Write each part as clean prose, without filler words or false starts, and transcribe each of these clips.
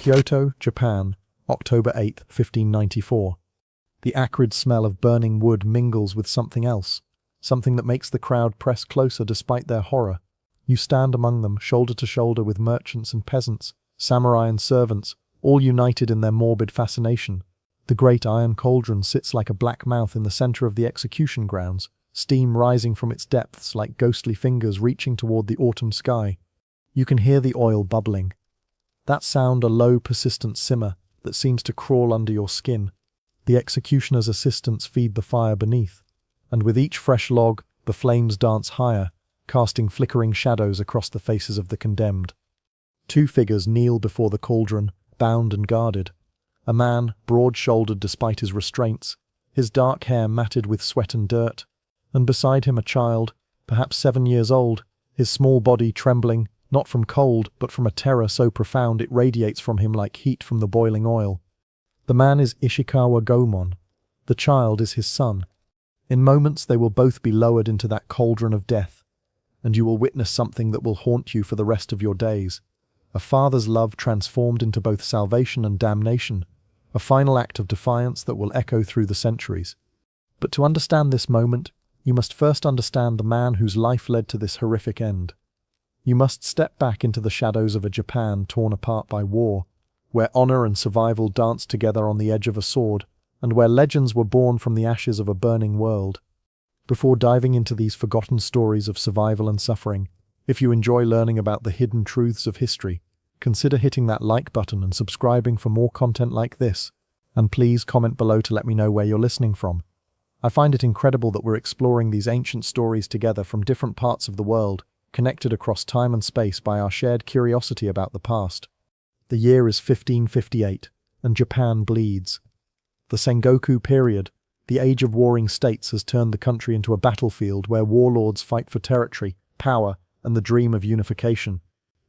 Kyoto, Japan, October 8, 1594. The acrid smell of burning wood mingles with something else, something that makes the crowd press closer despite their horror. You stand among them, shoulder to shoulder with merchants and peasants, samurai and servants, all united in their morbid fascination. The great iron cauldron sits like a black mouth in the center of the execution grounds, steam rising from its depths like ghostly fingers reaching toward the autumn sky. You can hear the oil bubbling. That sound, a low, persistent simmer that seems to crawl under your skin. The executioner's assistants feed the fire beneath, and with each fresh log, the flames dance higher, casting flickering shadows across the faces of the condemned. Two figures kneel before the cauldron, bound and guarded. A man, broad-shouldered despite his restraints, his dark hair matted with sweat and dirt, and beside him a child, perhaps 7 years old, his small body trembling, not from cold, but from a terror so profound it radiates from him like heat from the boiling oil. The man is Ishikawa Goemon. The child is his son. In moments they will both be lowered into that cauldron of death, and you will witness something that will haunt you for the rest of your days. A father's love transformed into both salvation and damnation, a final act of defiance that will echo through the centuries. But to understand this moment, you must first understand the man whose life led to this horrific end. You must step back into the shadows of a Japan torn apart by war, where honor and survival danced together on the edge of a sword, and where legends were born from the ashes of a burning world. Before diving into these forgotten stories of survival and suffering, if you enjoy learning about the hidden truths of history, consider hitting that like button and subscribing for more content like this. And please comment below to let me know where you're listening from. I find it incredible that we're exploring these ancient stories together from different parts of the world, connected across time and space by our shared curiosity about the past. The year is 1558, and Japan bleeds. The Sengoku period, the age of warring states, has turned the country into a battlefield where warlords fight for territory, power, and the dream of unification.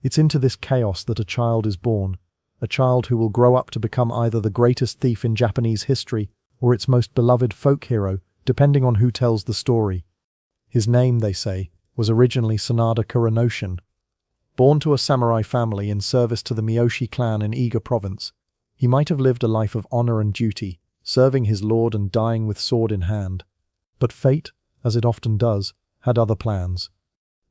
It's into this chaos that a child is born, a child who will grow up to become either the greatest thief in Japanese history or its most beloved folk hero, depending on who tells the story. His name, they say, was originally Sanada Kuronoshin. Born to a samurai family in service to the Miyoshi clan in Iga province, he might have lived a life of honor and duty, serving his lord and dying with sword in hand. But fate, as it often does, had other plans.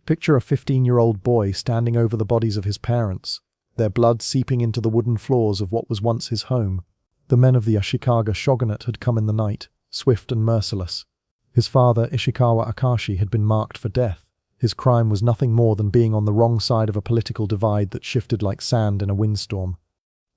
Picture a 15-year-old boy standing over the bodies of his parents, their blood seeping into the wooden floors of what was once his home. The men of the Ashikaga shogunate had come in the night, swift and merciless. His father, Ishikawa Akashi, had been marked for death. His crime was nothing more than being on the wrong side of a political divide that shifted like sand in a windstorm.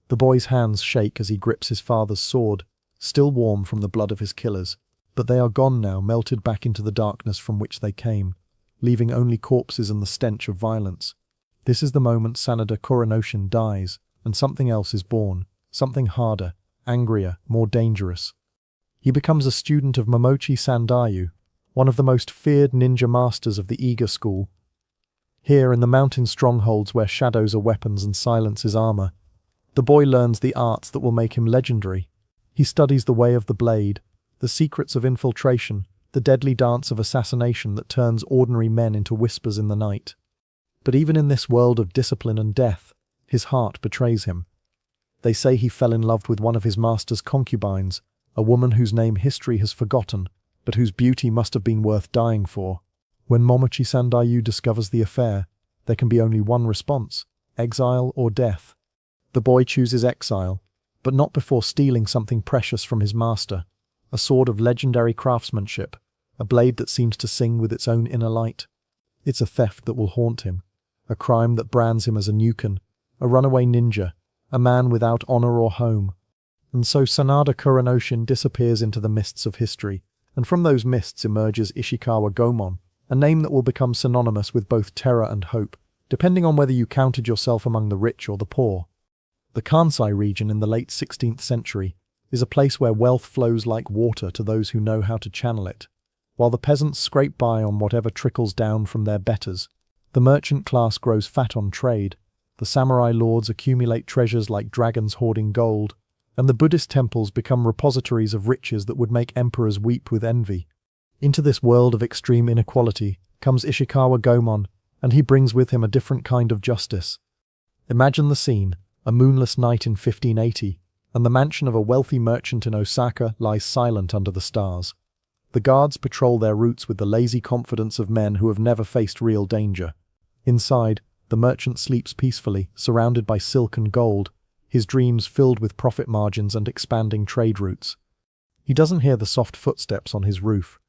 The boy's hands shake as he grips his father's sword, still warm from the blood of his killers, but they are gone now, melted back into the darkness from which they came, leaving only corpses and the stench of violence. This is the moment Sanada Kuronoshin dies, and something else is born, something harder, angrier, more dangerous. He becomes a student of Momochi Sandayu, one of the most feared ninja masters of the Iga school. Here, in the mountain strongholds where shadows are weapons and silence is armor, the boy learns the arts that will make him legendary. He studies the way of the blade, the secrets of infiltration, the deadly dance of assassination that turns ordinary men into whispers in the night. But even in this world of discipline and death, his heart betrays him. They say he fell in love with one of his master's concubines, a woman whose name history has forgotten, but whose beauty must have been worth dying for. When Momochi Sandayu discovers the affair, there can be only one response: exile or death. The boy chooses exile, but not before stealing something precious from his master, a sword of legendary craftsmanship, a blade that seems to sing with its own inner light. It's a theft that will haunt him, a crime that brands him as a nuken, a runaway ninja, a man without honor or home. And so Sanada Kuronoshin disappears into the mists of history, and from those mists emerges Ishikawa Goemon, a name that will become synonymous with both terror and hope, depending on whether you counted yourself among the rich or the poor. The Kansai region in the late 16th century is a place where wealth flows like water to those who know how to channel it. While the peasants scrape by on whatever trickles down from their betters, the merchant class grows fat on trade, the samurai lords accumulate treasures like dragons hoarding gold, and the Buddhist temples become repositories of riches that would make emperors weep with envy. Into this world of extreme inequality comes Ishikawa Goemon, and he brings with him a different kind of justice. Imagine the scene: A moonless night in 1580, and the mansion of a wealthy merchant in Osaka lies silent under the stars. The guards patrol their routes with the lazy confidence of men who have never faced real danger. Inside, the merchant sleeps peacefully, surrounded by silk and gold, his dreams filled with profit margins and expanding trade routes. He doesn't hear the soft footsteps on his roof.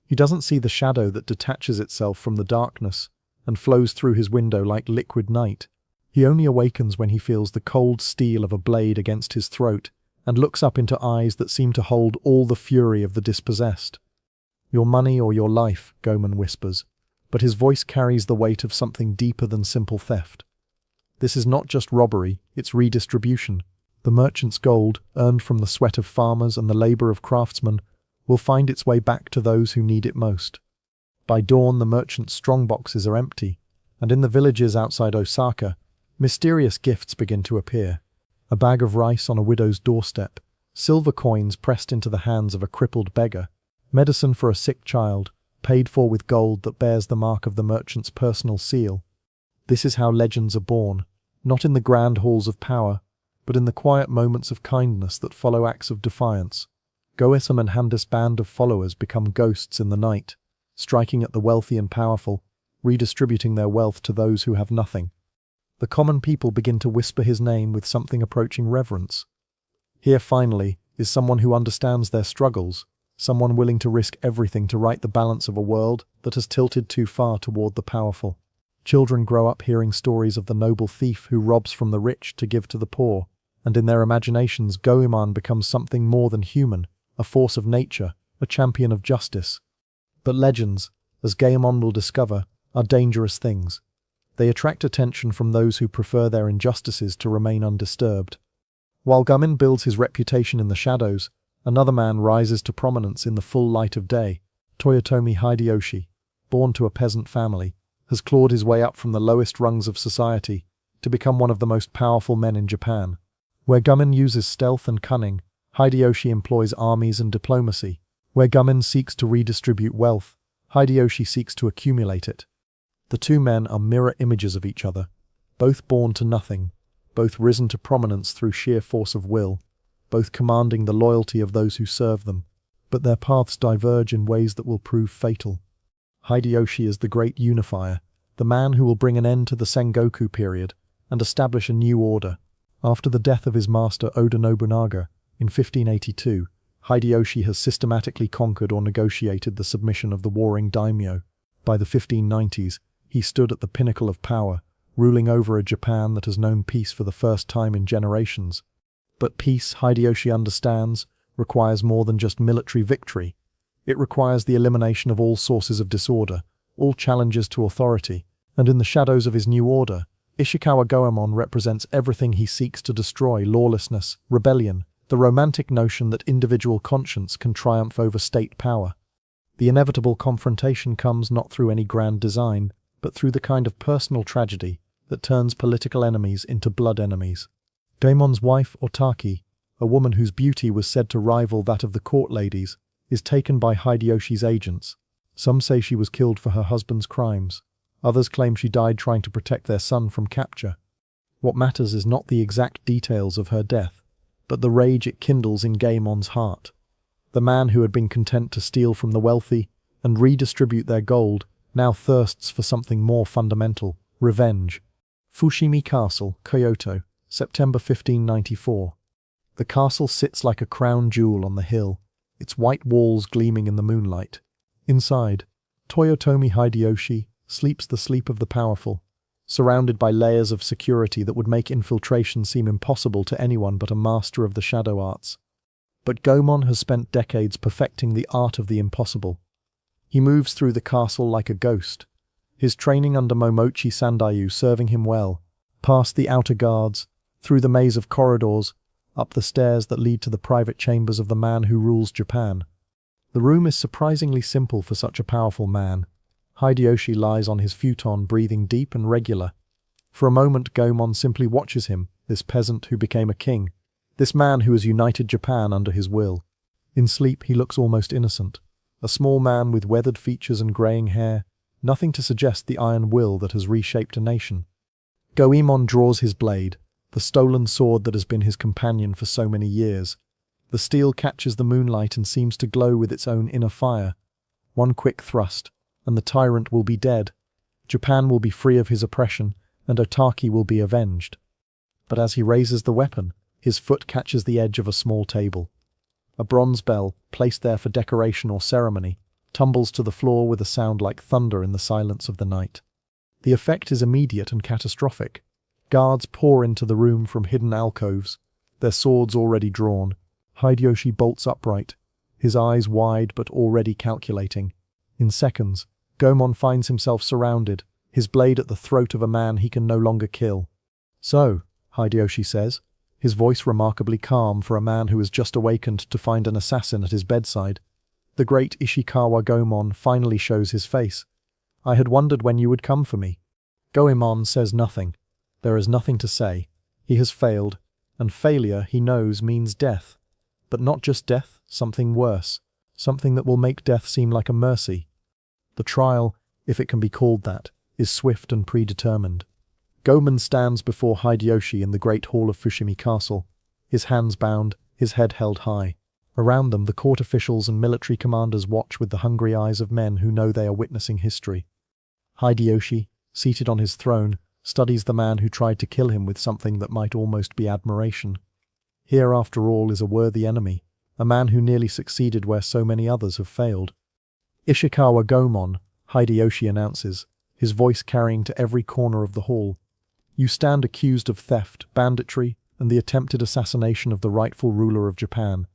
He doesn't see the shadow that detaches itself from the darkness and flows through his window like liquid night. He only awakens when he feels the cold steel of a blade against his throat and looks up into eyes that seem to hold all the fury of the dispossessed. "Your money or your life," Goemon whispers, but his voice carries the weight of something deeper than simple theft. This is not just robbery, it's redistribution. The merchant's gold, earned from the sweat of farmers and the labor of craftsmen, will find its way back to those who need it most. By dawn, the merchant's strongboxes are empty, and in the villages outside Osaka, mysterious gifts begin to appear. A bag of rice on a widow's doorstep, silver coins pressed into the hands of a crippled beggar, medicine for a sick child, paid for with gold that bears the mark of the merchant's personal seal. This is how legends are born, not in the grand halls of power, but in the quiet moments of kindness that follow acts of defiance. Goesum and Handis' band of followers become ghosts in the night, striking at the wealthy and powerful, redistributing their wealth to those who have nothing. The common people begin to whisper his name with something approaching reverence. Here, finally, is someone who understands their struggles, someone willing to risk everything to right the balance of a world that has tilted too far toward the powerful. Children grow up hearing stories of the noble thief who robs from the rich to give to the poor, and in their imaginations Goemon becomes something more than human, a force of nature, a champion of justice. But legends, as Goemon will discover, are dangerous things. They attract attention from those who prefer their injustices to remain undisturbed. While Goemon builds his reputation in the shadows, another man rises to prominence in the full light of day. Toyotomi Hideyoshi, born to a peasant family, has clawed his way up from the lowest rungs of society to become one of the most powerful men in Japan. Where Goemon uses stealth and cunning, Hideyoshi employs armies and diplomacy. Where Goemon seeks to redistribute wealth, Hideyoshi seeks to accumulate it. The two men are mirror images of each other, both born to nothing, both risen to prominence through sheer force of will, both commanding the loyalty of those who serve them, but their paths diverge in ways that will prove fatal. Hideyoshi is the great unifier, the man who will bring an end to the Sengoku period and establish a new order. After the death of his master Oda Nobunaga in 1582, Hideyoshi has systematically conquered or negotiated the submission of the warring daimyo. By the 1590s, he stood at the pinnacle of power, ruling over a Japan that has known peace for the first time in generations. But peace, Hideyoshi understands, requires more than just military victory. It requires the elimination of all sources of disorder, all challenges to authority, and in the shadows of his new order, Ishikawa Goemon represents everything he seeks to destroy: lawlessness, rebellion, the romantic notion that individual conscience can triumph over state power. The inevitable confrontation comes not through any grand design, but through the kind of personal tragedy that turns political enemies into blood enemies. Goemon's wife, Otaki, a woman whose beauty was said to rival that of the court ladies, is taken by Hideyoshi's agents. Some say she was killed for her husband's crimes. Others claim she died trying to protect their son from capture. What matters is not the exact details of her death, but the rage it kindles in Goemon's heart. The man who had been content to steal from the wealthy and redistribute their gold now thirsts for something more fundamental: revenge. Fushimi Castle, Kyoto, September 1594. The castle sits like a crown jewel on the hill, its white walls gleaming in the moonlight. Inside, Toyotomi Hideyoshi sleeps the sleep of the powerful, surrounded by layers of security that would make infiltration seem impossible to anyone but a master of the shadow arts. But Goemon has spent decades perfecting the art of the impossible. He moves through the castle like a ghost, his training under Momochi Sandayu serving him well, past the outer guards, through the maze of corridors, up the stairs that lead to the private chambers of the man who rules Japan. The room is surprisingly simple for such a powerful man. Hideyoshi lies on his futon, breathing deep and regular. For a moment, Goemon simply watches him, this peasant who became a king, this man who has united Japan under his will. In sleep, he looks almost innocent, a small man with weathered features and greying hair, nothing to suggest the iron will that has reshaped a nation. Goemon draws his blade, the stolen sword that has been his companion for so many years. The steel catches the moonlight and seems to glow with its own inner fire. One quick thrust, and the tyrant will be dead. Japan will be free of his oppression, and Otaki will be avenged. But as he raises the weapon, his foot catches the edge of a small table. A bronze bell, placed there for decoration or ceremony, tumbles to the floor with a sound like thunder in the silence of the night. The effect is immediate and catastrophic. Guards pour into the room from hidden alcoves, their swords already drawn. Hideyoshi bolts upright, his eyes wide but already calculating. In seconds, Goemon finds himself surrounded, his blade at the throat of a man he can no longer kill. "So," Hideyoshi says, his voice remarkably calm for a man who has just awakened to find an assassin at his bedside. The great Ishikawa Goemon finally shows his face. "I had wondered when you would come for me." Goemon says nothing. There is nothing to say. He has failed, and failure, he knows, means death. But not just death, something worse. Something that will make death seem like a mercy. The trial, if it can be called that, is swift and predetermined. Goemon stands before Hideyoshi in the great hall of Fushimi Castle, his hands bound, his head held high. Around them, the court officials and military commanders watch with the hungry eyes of men who know they are witnessing history. Hideyoshi, seated on his throne, studies the man who tried to kill him with something that might almost be admiration. Here, after all, is a worthy enemy, a man who nearly succeeded where so many others have failed. "Ishikawa Goemon," Hideyoshi announces, his voice carrying to every corner of the hall. "You stand accused of theft, banditry, and the attempted assassination of the rightful ruler of Japan.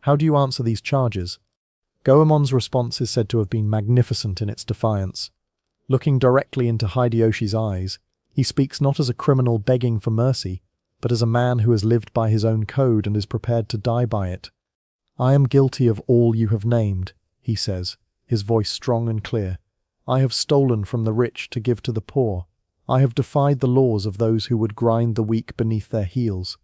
How do you answer these charges?" Goemon's response is said to have been magnificent in its defiance. Looking directly into Hideyoshi's eyes, he speaks not as a criminal begging for mercy, but as a man who has lived by his own code and is prepared to die by it. "I am guilty of all you have named," he says, his voice strong and clear. "I have stolen from the rich to give to the poor. I have defied the laws of those who would grind the weak beneath their heels.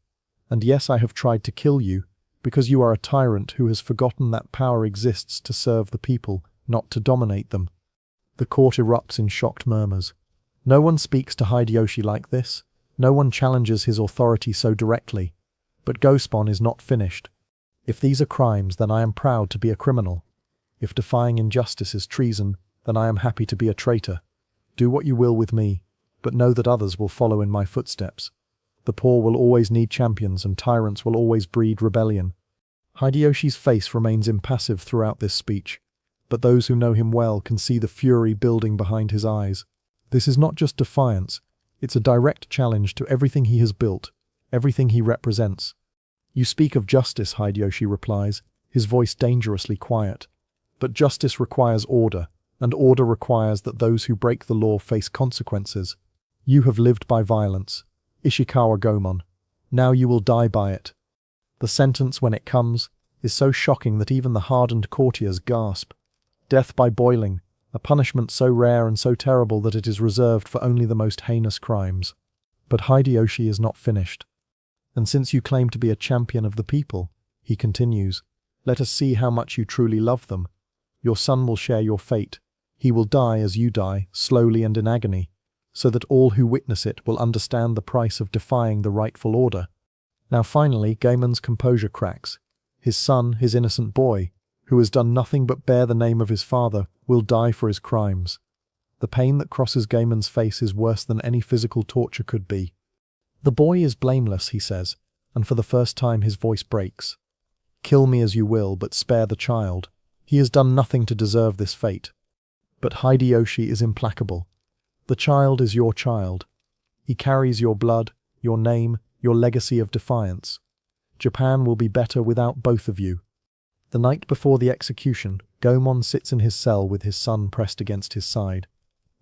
And yes, I have tried to kill you, because you are a tyrant who has forgotten that power exists to serve the people, not to dominate them." The court erupts in shocked murmurs. No one speaks to Hideyoshi like this. No one challenges his authority so directly. But Gospon is not finished. "If these are crimes, then I am proud to be a criminal. If defying injustice is treason, then I am happy to be a traitor. Do what you will with me, but know that others will follow in my footsteps. The poor will always need champions, and tyrants will always breed rebellion." Hideyoshi's face remains impassive throughout this speech, but those who know him well can see the fury building behind his eyes. This is not just defiance, it's a direct challenge to everything he has built, everything he represents. "You speak of justice," Hideyoshi replies, his voice dangerously quiet. "But justice requires order, and order requires that those who break the law face consequences. You have lived by violence, Ishikawa Goemon. Now you will die by it." The sentence, when it comes, is so shocking that even the hardened courtiers gasp. Death by boiling, a punishment so rare and so terrible that it is reserved for only the most heinous crimes. But Hideyoshi is not finished. "And since you claim to be a champion of the people," he continues, "let us see how much you truly love them. Your son will share your fate. He will die as you die, slowly and in agony, so that all who witness it will understand the price of defying the rightful order." Now finally, Goemon's composure cracks. His son, his innocent boy, who has done nothing but bear the name of his father, will die for his crimes. The pain that crosses Goemon's face is worse than any physical torture could be. "The boy is blameless," he says, and for the first time his voice breaks. "Kill me as you will, but spare the child. He has done nothing to deserve this fate." But Hideyoshi is implacable. "The child is your child. He carries your blood, your name, your legacy of defiance. Japan will be better without both of you." The night before the execution, Goemon sits in his cell with his son pressed against his side.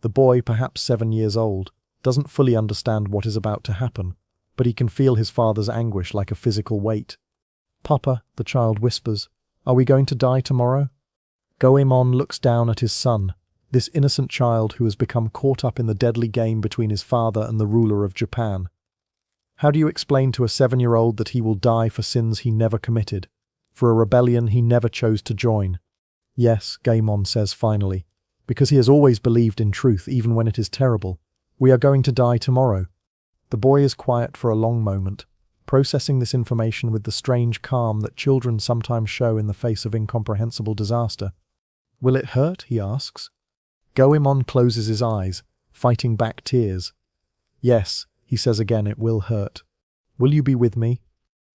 The boy, perhaps 7 years old, doesn't fully understand what is about to happen, but he can feel his father's anguish like a physical weight. "Papa," the child whispers, "are we going to die tomorrow?" Goemon looks down at his son, this innocent child who has become caught up in the deadly game between his father and the ruler of Japan. How do you explain to a 7-year-old that he will die for sins he never committed, for a rebellion he never chose to join? "Yes," Goemon says finally, "because he has always believed in truth even when it is terrible. We are going to die tomorrow." The boy is quiet for a long moment, processing this information with the strange calm that children sometimes show in the face of incomprehensible disaster. "Will it hurt?" he asks. Goemon closes his eyes, fighting back tears. "Yes," he says again, "it will hurt. Will you be with me?"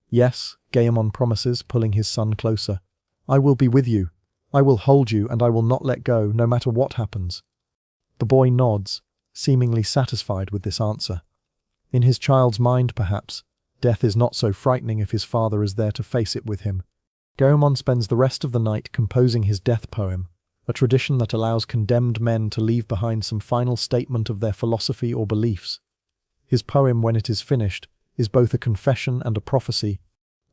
"Yes," Goemon promises, pulling his son closer. "I will be with you. I will hold you, and I will not let go, no matter what happens." The boy nods, seemingly satisfied with this answer. In his child's mind, perhaps, death is not so frightening if his father is there to face it with him. Goemon spends the rest of the night composing his death poem, a tradition that allows condemned men to leave behind some final statement of their philosophy or beliefs. His poem, when it is finished, is both a confession and a prophecy.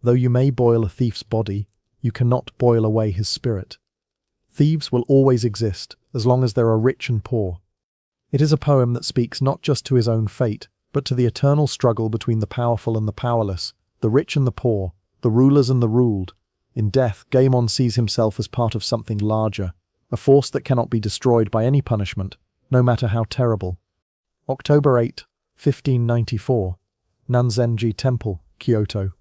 Though you may boil a thief's body, you cannot boil away his spirit. Thieves will always exist, as long as there are rich and poor. It is a poem that speaks not just to his own fate, but to the eternal struggle between the powerful and the powerless, the rich and the poor, the rulers and the ruled. In death, Goemon sees himself as part of something larger, a force that cannot be destroyed by any punishment, no matter how terrible. October 8, 1594. Nanzenji Temple, Kyoto.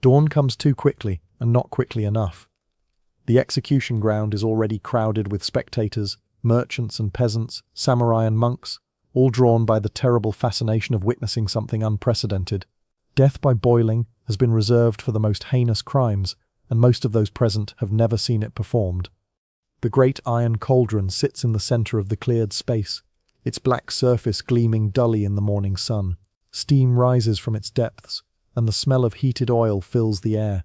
Dawn comes too quickly, and not quickly enough. The execution ground is already crowded with spectators, merchants and peasants, samurai and monks, all drawn by the terrible fascination of witnessing something unprecedented. Death by boiling has been reserved for the most heinous crimes, and most of those present have never seen it performed. The great iron cauldron sits in the center of the cleared space, its black surface gleaming dully in the morning sun. Steam rises from its depths, and the smell of heated oil fills the air.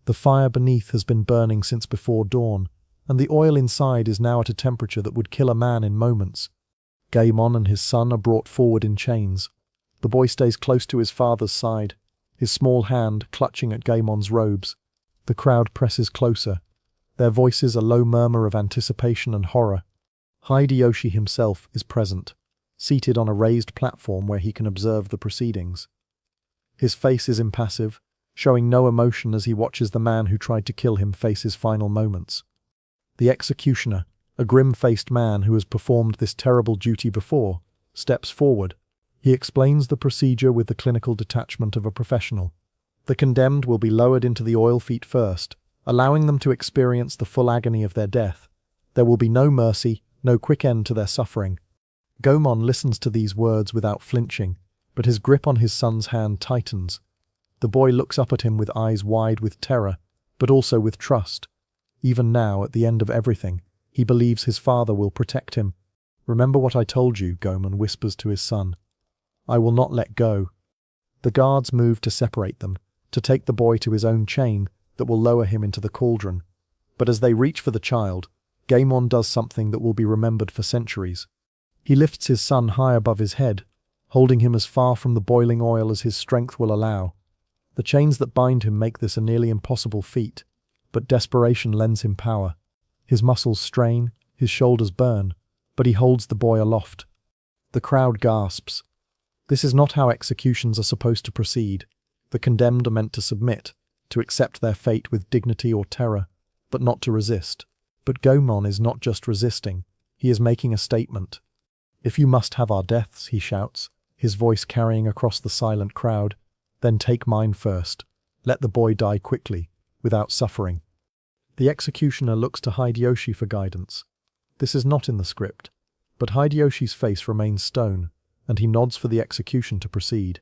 The fire beneath has been burning since before dawn, and the oil inside is now at a temperature that would kill a man in moments. Goemon and his son are brought forward in chains. The boy stays close to his father's side, his small hand clutching at Goemon's robes. The crowd presses closer, their voices a low murmur of anticipation and horror. Hideyoshi himself is present, seated on a raised platform where he can observe the proceedings. His face is impassive, showing no emotion as he watches the man who tried to kill him face his final moments. The executioner, a grim-faced man who has performed this terrible duty before, steps forward. He explains the procedure with the clinical detachment of a professional. The condemned will be lowered into the oil feet first, allowing them to experience the full agony of their death. There will be no mercy, no quick end to their suffering. Goemon listens to these words without flinching, but his grip on his son's hand tightens. The boy looks up at him with eyes wide with terror, but also with trust. Even now, at the end of everything, he believes his father will protect him. "Remember what I told you," Goemon whispers to his son. "I will not let go." The guards move to separate them, to take the boy to his own chain that will lower him into the cauldron. But as they reach for the child, Goemon does something that will be remembered for centuries. He lifts his son high above his head, holding him as far from the boiling oil as his strength will allow. The chains that bind him make this a nearly impossible feat, but desperation lends him power. His muscles strain, his shoulders burn, but he holds the boy aloft. The crowd gasps. This is not how executions are supposed to proceed. The condemned are meant to submit, to accept their fate with dignity or terror, but not to resist. But Goemon is not just resisting, he is making a statement. "If you must have our deaths," he shouts, his voice carrying across the silent crowd, "then take mine first. Let the boy die quickly, without suffering." The executioner looks to Hideyoshi for guidance. This is not in the script, but Hideyoshi's face remains stone, and he nods for the execution to proceed.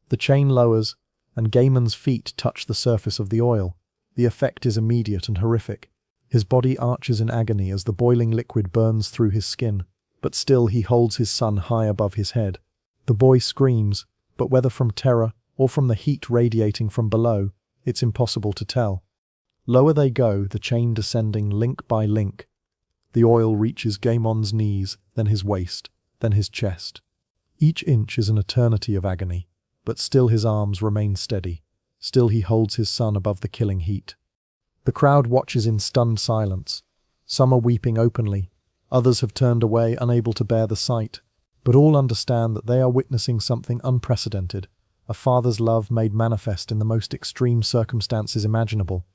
The chain lowers, and Goemon's feet touch the surface of the oil. The effect is immediate and horrific. His body arches in agony as the boiling liquid burns through his skin, but still he holds his son high above his head. The boy screams, but whether from terror or from the heat radiating from below, it's impossible to tell. Lower they go, the chain descending link by link. The oil reaches Goemon's knees, then his waist, then his chest. Each inch is an eternity of agony, but still his arms remain steady. Still he holds his son above the killing heat. The crowd watches in stunned silence. Some are weeping openly. Others have turned away, unable to bear the sight. But all understand that they are witnessing something unprecedented, a father's love made manifest in the most extreme circumstances imaginable.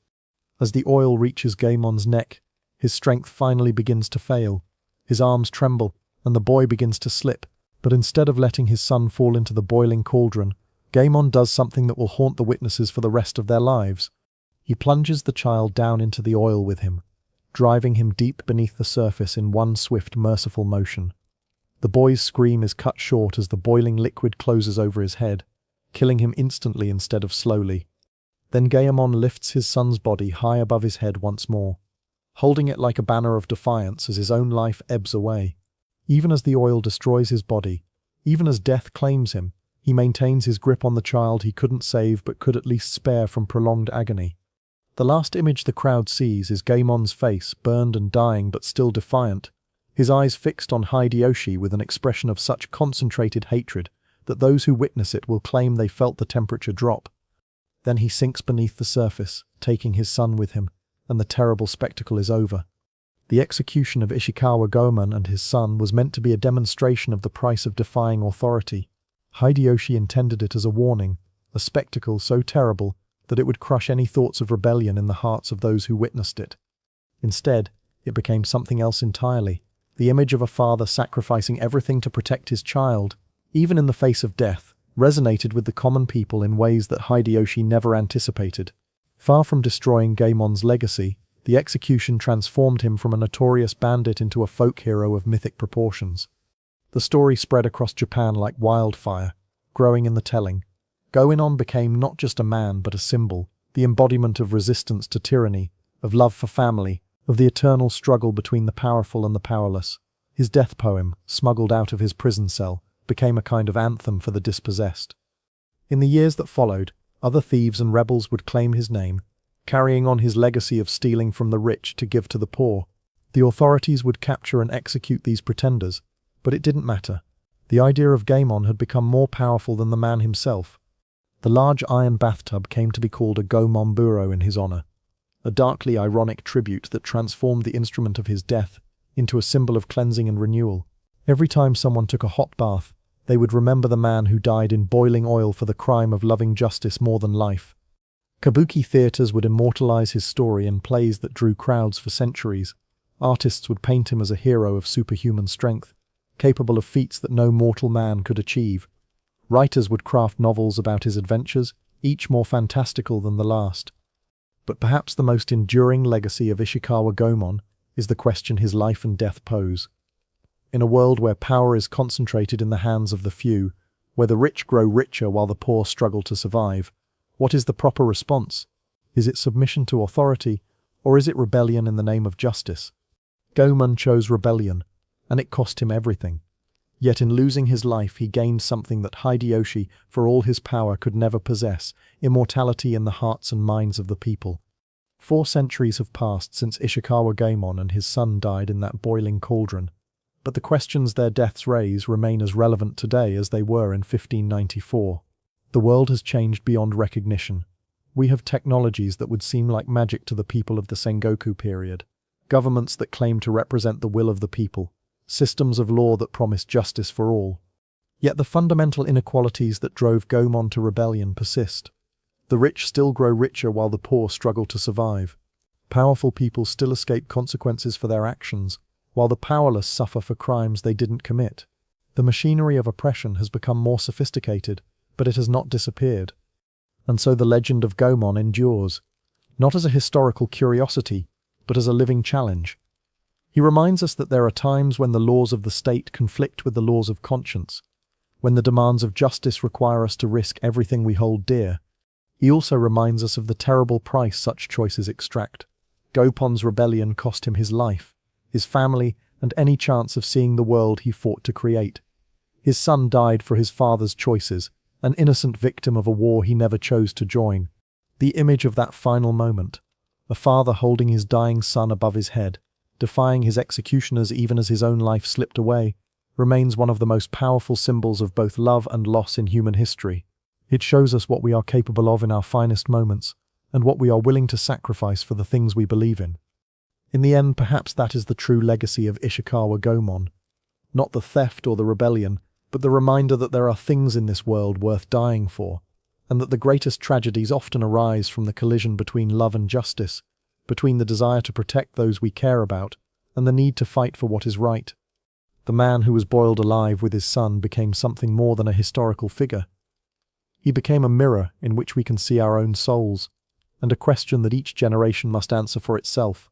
As the oil reaches Goemon's neck, his strength finally begins to fail. His arms tremble, and the boy begins to slip, But instead of letting his son fall into the boiling cauldron, Gaemon does something that will haunt the witnesses for the rest of their lives. He plunges the child down into the oil with him, driving him deep beneath the surface in one swift, merciful motion. The boy's scream is cut short as the boiling liquid closes over his head, killing him instantly instead of slowly. Then Gaemon lifts his son's body high above his head once more, holding it like a banner of defiance as his own life ebbs away. Even as the oil destroys his body, even as death claims him, he maintains his grip on the child he couldn't save but could at least spare from prolonged agony. The last image the crowd sees is Gaemon's face, burned and dying but still defiant, his eyes fixed on Hideyoshi with an expression of such concentrated hatred that those who witness it will claim they felt the temperature drop. Then he sinks beneath the surface, taking his son with him, and the terrible spectacle is over. The execution of Ishikawa Goemon and his son was meant to be a demonstration of the price of defying authority. Hideyoshi intended it as a warning, a spectacle so terrible that it would crush any thoughts of rebellion in the hearts of those who witnessed it. Instead, it became something else entirely, the image of a father sacrificing everything to protect his child, even in the face of death, resonated with the common people in ways that Hideyoshi never anticipated. Far from destroying Gaemon's legacy, the execution transformed him from a notorious bandit into a folk hero of mythic proportions. The story spread across Japan like wildfire, growing in the telling. Goemon became not just a man but a symbol, the embodiment of resistance to tyranny, of love for family, of the eternal struggle between the powerful and the powerless. His death poem, smuggled out of his prison cell, became a kind of anthem for the dispossessed. In the years that followed, other thieves and rebels would claim his name, carrying on his legacy of stealing from the rich to give to the poor. The authorities would capture and execute these pretenders, but it didn't matter. The idea of Gaemon had become more powerful than the man himself. The large iron bathtub came to be called a Goemon Buro in his honor, a darkly ironic tribute that transformed the instrument of his death into a symbol of cleansing and renewal. Every time someone took a hot bath, they would remember the man who died in boiling oil for the crime of loving justice more than life. Kabuki theaters would immortalize his story in plays that drew crowds for centuries. Artists would paint him as a hero of superhuman strength, capable of feats that no mortal man could achieve. Writers would craft novels about his adventures, each more fantastical than the last. But perhaps the most enduring legacy of Ishikawa Goemon is the question his life and death pose. In a world where power is concentrated in the hands of the few, where the rich grow richer while the poor struggle to survive, what is the proper response? Is it submission to authority, or is it rebellion in the name of justice? Goemon chose rebellion, and it cost him everything. Yet in losing his life he gained something that Hideyoshi, for all his power, could never possess: immortality in the hearts and minds of the people. 4 centuries have passed since Ishikawa Goemon and his son died in that boiling cauldron, but the questions their deaths raise remain as relevant today as they were in 1594. The world has changed beyond recognition. We have technologies that would seem like magic to the people of the Sengoku period, governments that claim to represent the will of the people, systems of law that promise justice for all. Yet the fundamental inequalities that drove Goemon to rebellion persist. The rich still grow richer while the poor struggle to survive. Powerful people still escape consequences for their actions, while the powerless suffer for crimes they didn't commit. The machinery of oppression has become more sophisticated, but it has not disappeared. And so the legend of Goemon endures, not as a historical curiosity, but as a living challenge. He reminds us that there are times when the laws of the state conflict with the laws of conscience, when the demands of justice require us to risk everything we hold dear. He also reminds us of the terrible price such choices extract. Goemon's rebellion cost him his life, his family, and any chance of seeing the world he fought to create. His son died for his father's choices, an innocent victim of a war he never chose to join. The image of that final moment, a father holding his dying son above his head, defying his executioners even as his own life slipped away, remains one of the most powerful symbols of both love and loss in human history. It shows us what we are capable of in our finest moments, and what we are willing to sacrifice for the things we believe in. In the end, perhaps that is the true legacy of Ishikawa Goemon. Not the theft or the rebellion, but the reminder that there are things in this world worth dying for, and that the greatest tragedies often arise from the collision between love and justice, between the desire to protect those we care about and the need to fight for what is right. The man who was boiled alive with his son became something more than a historical figure. He became a mirror in which we can see our own souls, and a question that each generation must answer for itself.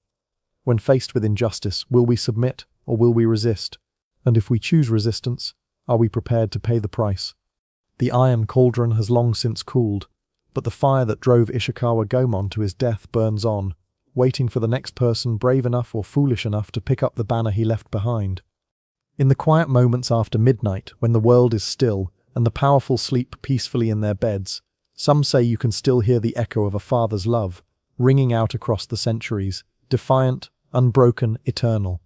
When faced with injustice, will we submit or will we resist? And if we choose resistance, are we prepared to pay the price? The iron cauldron has long since cooled, but the fire that drove Ishikawa Goemon to his death burns on, waiting for the next person brave enough or foolish enough to pick up the banner he left behind. In the quiet moments after midnight, when the world is still and the powerful sleep peacefully in their beds, some say you can still hear the echo of a father's love, ringing out across the centuries, defiant, unbroken, eternal.